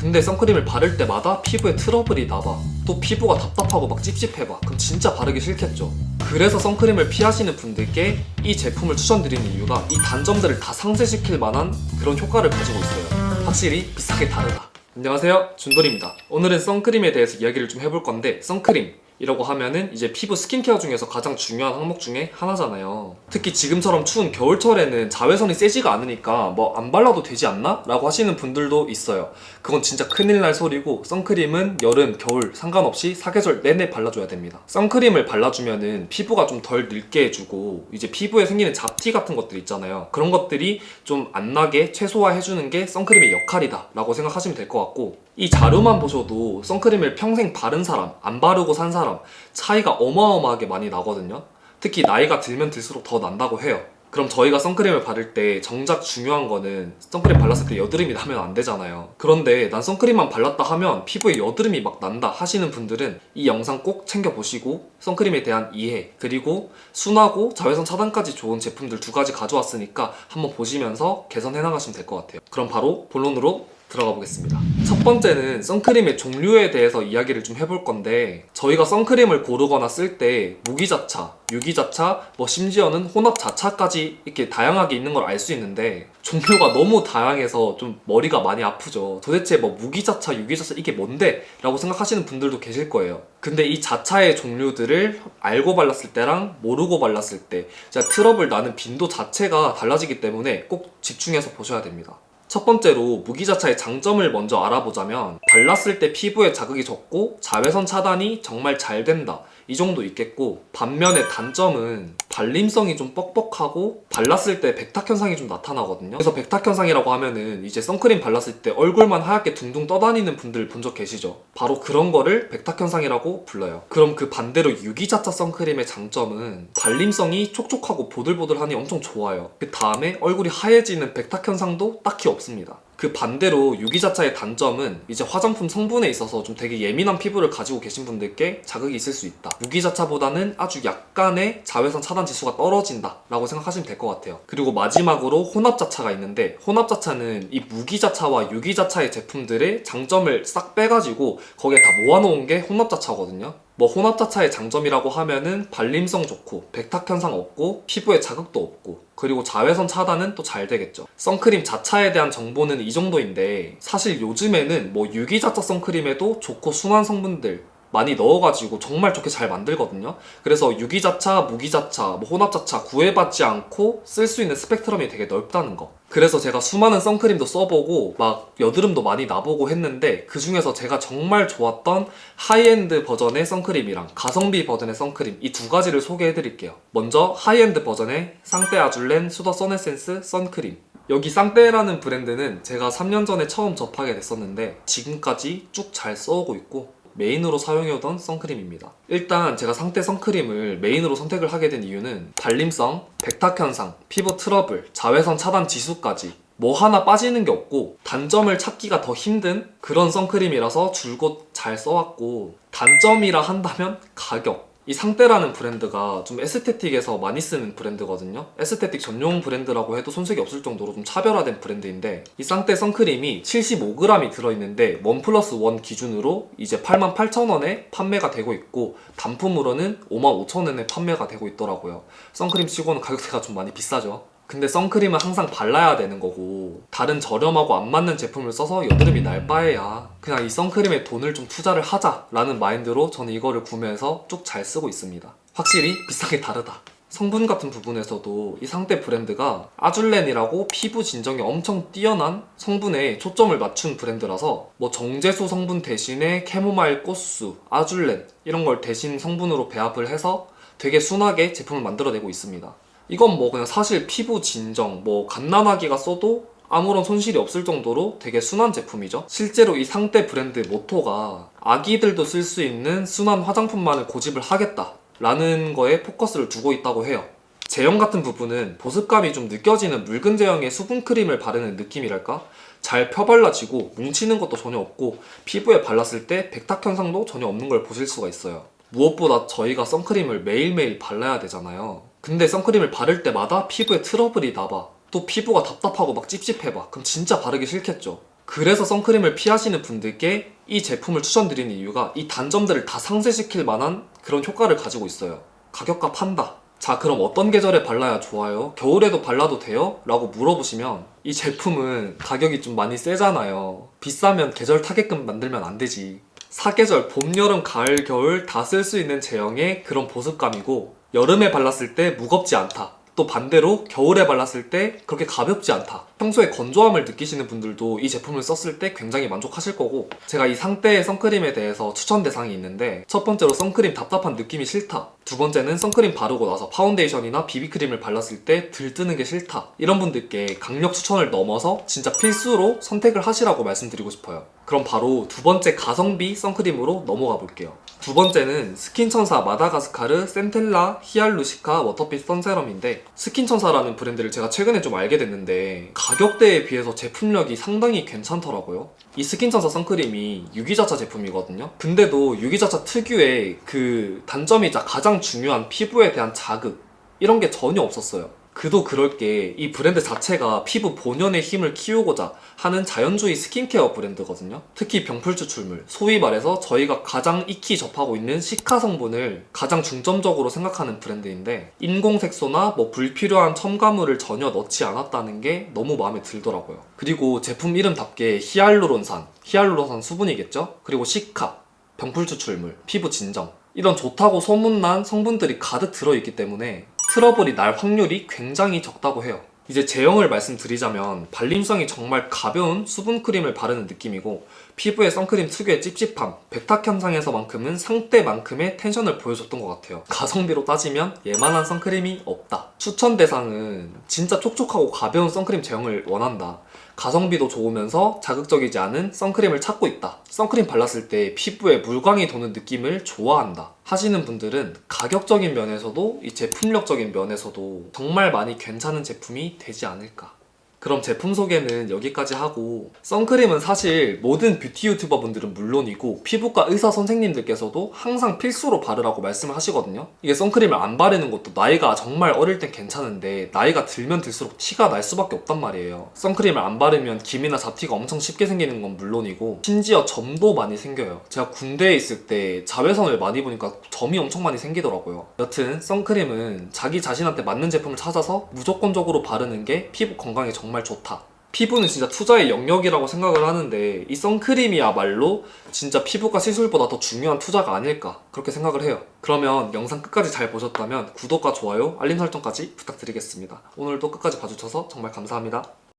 근데 선크림을 바를 때마다 피부에 트러블이 나봐. 또 피부가 답답하고 막 찝찝해봐. 그럼 진짜 바르기 싫겠죠. 그래서 선크림을 피하시는 분들께 이 제품을 추천드리는 이유가 이 단점들을 다 상쇄시킬 만한 그런 효과를 가지고 있어요. 확실히 비싸게 다르다. 안녕하세요, 준돌입니다. 오늘은 선크림에 대해서 이야기를 좀 해볼 건데, 선크림 이라고 하면은 이제 피부 스킨케어 중에서 가장 중요한 항목 중에 하나잖아요. 특히 지금처럼 추운 겨울철에는 자외선이 세지가 않으니까 뭐 안 발라도 되지 않나? 라고 하시는 분들도 있어요. 그건 진짜 큰일 날 소리고, 선크림은 여름, 겨울 상관없이 사계절 내내 발라줘야 됩니다. 선크림을 발라주면은 피부가 좀 덜 늙게 해주고, 이제 피부에 생기는 잡티 같은 것들 있잖아요. 그런 것들이 좀 안 나게 최소화해주는 게 선크림의 역할이다 라고 생각하시면 될 것 같고, 이 자료만 보셔도 선크림을 평생 바른 사람, 안 바르고 산 사람 차이가 어마어마하게 많이 나거든요. 특히 나이가 들면 들수록 더 난다고 해요. 그럼 저희가 선크림을 바를 때 정작 중요한 거는 선크림 발랐을 때 여드름이 나면 안 되잖아요. 그런데 난 선크림만 발랐다 하면 피부에 여드름이 막 난다 하시는 분들은 이 영상 꼭 챙겨보시고, 선크림에 대한 이해, 그리고 순하고 자외선 차단까지 좋은 제품들 2가지 가져왔으니까 한번 보시면서 개선해 나가시면 될 것 같아요. 그럼 바로 본론으로 들어가 보겠습니다. 첫 번째는 선크림의 종류에 대해서 이야기를 좀 해볼 건데, 저희가 선크림을 고르거나 쓸 때 무기자차, 유기자차, 뭐 심지어는 혼합자차까지 이렇게 다양하게 있는 걸 알 수 있는데, 종류가 너무 다양해서 좀 머리가 많이 아프죠. 도대체 뭐 무기자차, 유기자차 이게 뭔데? 라고 생각하시는 분들도 계실 거예요. 근데 이 자차의 종류들을 알고 발랐을 때랑 모르고 발랐을 때 진짜 트러블 나는 빈도 자체가 달라지기 때문에 꼭 집중해서 보셔야 됩니다. 첫 번째로 무기자차의 장점을 먼저 알아보자면, 발랐을 때 피부에 자극이 적고 자외선 차단이 정말 잘 된다, 이 정도 있겠고, 반면에 단점은 발림성이 좀 뻑뻑하고 발랐을 때 백탁 현상이 좀 나타나거든요. 그래서 백탁 현상이라고 하면은 이제 선크림 발랐을 때 얼굴만 하얗게 둥둥 떠다니는 분들 본 적 계시죠? 바로 그런 거를 백탁 현상이라고 불러요. 그럼 그 반대로 유기자차 선크림의 장점은 발림성이 촉촉하고 보들보들하니 엄청 좋아요. 그 다음에 얼굴이 하얘지는 백탁 현상도 딱히 없습니다. 그 반대로 유기자차의 단점은 이제 화장품 성분에 있어서 좀 되게 예민한 피부를 가지고 계신 분들께 자극이 있을 수 있다. 유기자차보다는 아주 약간의 자외선 차단 지수가 떨어진다 라고 생각하시면 될 것 같아요. 그리고 마지막으로 혼합자차가 있는데, 혼합자차는 이 무기자차와 유기자차의 제품들의 장점을 싹 빼가지고 거기에 다 모아놓은 게 혼합자차거든요. 뭐 혼합자차의 장점이라고 하면은 발림성 좋고 백탁 현상 없고 피부에 자극도 없고, 그리고 자외선 차단은 또 잘 되겠죠. 선크림 자차에 대한 정보는 이 정도인데, 사실 요즘에는 뭐 유기자차 선크림에도 좋고 순한 성분들 많이 넣어가지고 정말 좋게 잘 만들거든요. 그래서 유기자차, 무기자차, 뭐 혼합자차 구애받지 않고 쓸 수 있는 스펙트럼이 되게 넓다는 거. 그래서 제가 수많은 선크림도 써보고 막 여드름도 많이 나보고 했는데, 그 중에서 제가 정말 좋았던 하이엔드 버전의 선크림이랑 가성비 버전의 선크림, 이 2가지를 소개해드릴게요. 먼저 하이엔드 버전의 쌍떼 아줄렌 수더 선에센스 선크림. 여기 쌍떼라는 브랜드는 제가 3년 전에 처음 접하게 됐었는데 지금까지 쭉 잘 써오고 있고 메인으로 사용해오던 선크림입니다. 일단 제가 쌍떼 선크림을 메인으로 선택을 하게 된 이유는 발림성, 백탁 현상, 피부 트러블, 자외선 차단 지수까지 뭐 하나 빠지는 게 없고 단점을 찾기가 더 힘든 그런 선크림이라서 줄곧 잘 써왔고, 단점이라 한다면 가격. 이 쌍떼라는 브랜드가 좀 에스테틱에서 많이 쓰는 브랜드거든요. 에스테틱 전용 브랜드라고 해도 손색이 없을 정도로 좀 차별화된 브랜드인데, 이 쌍떼 선크림이 75g이 들어있는데 1+1 기준으로 이제 88,000원에 판매가 되고 있고, 단품으로는 55,000원에 판매가 되고 있더라고요. 선크림 치고는 가격대가 좀 많이 비싸죠. 근데 선크림은 항상 발라야 되는 거고, 다른 저렴하고 안 맞는 제품을 써서 여드름이 날 바에야 그냥 이 선크림에 돈을 좀 투자를 하자라는 마인드로 저는 이거를 구매해서 쭉 잘 쓰고 있습니다. 확실히 비싸게 다르다. 성분 같은 부분에서도 이 쌍떼 브랜드가 아줄렌이라고 피부 진정이 엄청 뛰어난 성분에 초점을 맞춘 브랜드라서 뭐 정제수 성분 대신에 캐모마일 꽃수, 아줄렌 이런 걸 대신 성분으로 배합을 해서 되게 순하게 제품을 만들어내고 있습니다. 이건 뭐 그냥 사실 피부 진정, 뭐 갓난아기가 써도 아무런 손실이 없을 정도로 되게 순한 제품이죠. 실제로 이 쌍떼 브랜드 모토가 아기들도 쓸 수 있는 순한 화장품만을 고집을 하겠다 라는 거에 포커스를 두고 있다고 해요. 제형 같은 부분은 보습감이 좀 느껴지는 묽은 제형의 수분 크림을 바르는 느낌이랄까? 잘 펴발라지고 뭉치는 것도 전혀 없고, 피부에 발랐을 때 백탁 현상도 전혀 없는 걸 보실 수가 있어요. 무엇보다 저희가 선크림을 매일매일 발라야 되잖아요. 근데 선크림을 바를 때마다 피부에 트러블이 나봐. 또 피부가 답답하고 막 찝찝해봐. 그럼 진짜 바르기 싫겠죠. 그래서 선크림을 피하시는 분들께 이 제품을 추천드리는 이유가 이 단점들을 다 상쇄시킬 만한 그런 효과를 가지고 있어요. 가격과 판다. 자, 그럼 어떤 계절에 발라야 좋아요? 겨울에도 발라도 돼요? 라고 물어보시면 이 제품은 가격이 좀 많이 세잖아요. 비싸면 계절 타게끔 만들면 안 되지. 사계절, 봄, 여름, 가을, 겨울 다 쓸 수 있는 제형의 그런 보습감이고 여름에 발랐을 때 무겁지 않다. 또 반대로 겨울에 발랐을 때 그렇게 가볍지 않다. 평소에 건조함을 느끼시는 분들도 이 제품을 썼을 때 굉장히 만족하실 거고, 제가 이 상대의 선크림에 대해서 추천 대상이 있는데, 첫 번째로 선크림 답답한 느낌이 싫다. 두 번째는 선크림 바르고 나서 파운데이션이나 비비크림을 발랐을 때 들뜨는 게 싫다. 이런 분들께 강력 추천을 넘어서 진짜 필수로 선택을 하시라고 말씀드리고 싶어요. 그럼 바로 두 번째 가성비 선크림으로 넘어가 볼게요. 두 번째는 스킨천사 마다가스카르 센텔라 히알루시카 워터빛 선세럼인데, 스킨천사라는 브랜드를 제가 최근에 좀 알게 됐는데 가격대에 비해서 제품력이 상당히 괜찮더라고요. 이 스킨천사 선크림이 유기자차 제품이거든요. 근데도 유기자차 특유의 그 단점이자 가장 중요한 피부에 대한 자극, 이런 게 전혀 없었어요. 그도 그럴 게 이 브랜드 자체가 피부 본연의 힘을 키우고자 하는 자연주의 스킨케어 브랜드거든요. 특히 병풀 추출물, 소위 말해서 저희가 가장 익히 접하고 있는 시카 성분을 가장 중점적으로 생각하는 브랜드인데, 인공색소나 뭐 불필요한 첨가물을 전혀 넣지 않았다는 게 너무 마음에 들더라고요. 그리고 제품 이름답게 히알루론산 수분이겠죠? 그리고 시카, 병풀 추출물, 피부 진정, 이런 좋다고 소문난 성분들이 가득 들어있기 때문에 트러블이 날 확률이 굉장히 적다고 해요. 이제 제형을 말씀드리자면 발림성이 정말 가벼운 수분크림을 바르는 느낌이고, 피부에 선크림 특유의 찝찝함, 백탁 현상에서만큼은 상대만큼의 텐션을 보여줬던 것 같아요. 가성비로 따지면 얘만한 선크림이 없다. 추천 대상은 진짜 촉촉하고 가벼운 선크림 제형을 원한다. 가성비도 좋으면서 자극적이지 않은 선크림을 찾고 있다. 선크림 발랐을 때 피부에 물광이 도는 느낌을 좋아한다 하시는 분들은 가격적인 면에서도 이 제품력적인 면에서도 정말 많이 괜찮은 제품이 되지 않을까. 그럼 제품 소개는 여기까지 하고, 선크림은 사실 모든 뷰티 유튜버 분들은 물론이고 피부과 의사 선생님들께서도 항상 필수로 바르라고 말씀을 하시거든요. 이게 선크림을 안 바르는 것도 나이가 정말 어릴 땐 괜찮은데 나이가 들면 들수록 티가 날 수밖에 없단 말이에요. 선크림을 안 바르면 기미나 잡티가 엄청 쉽게 생기는 건 물론이고 심지어 점도 많이 생겨요. 제가 군대에 있을 때 자외선을 많이 보니까 점이 엄청 많이 생기더라고요. 여튼 선크림은 자기 자신한테 맞는 제품을 찾아서 무조건적으로 바르는 게 피부 건강에 정말 좋다. 피부는 진짜 투자의 영역이라고 생각을 하는데 이 선크림이야말로 진짜 피부과 시술보다 더 중요한 투자가 아닐까, 그렇게 생각을 해요. 그러면 영상 끝까지 잘 보셨다면 구독과 좋아요, 알림 설정까지 부탁드리겠습니다. 오늘도 끝까지 봐주셔서 정말 감사합니다.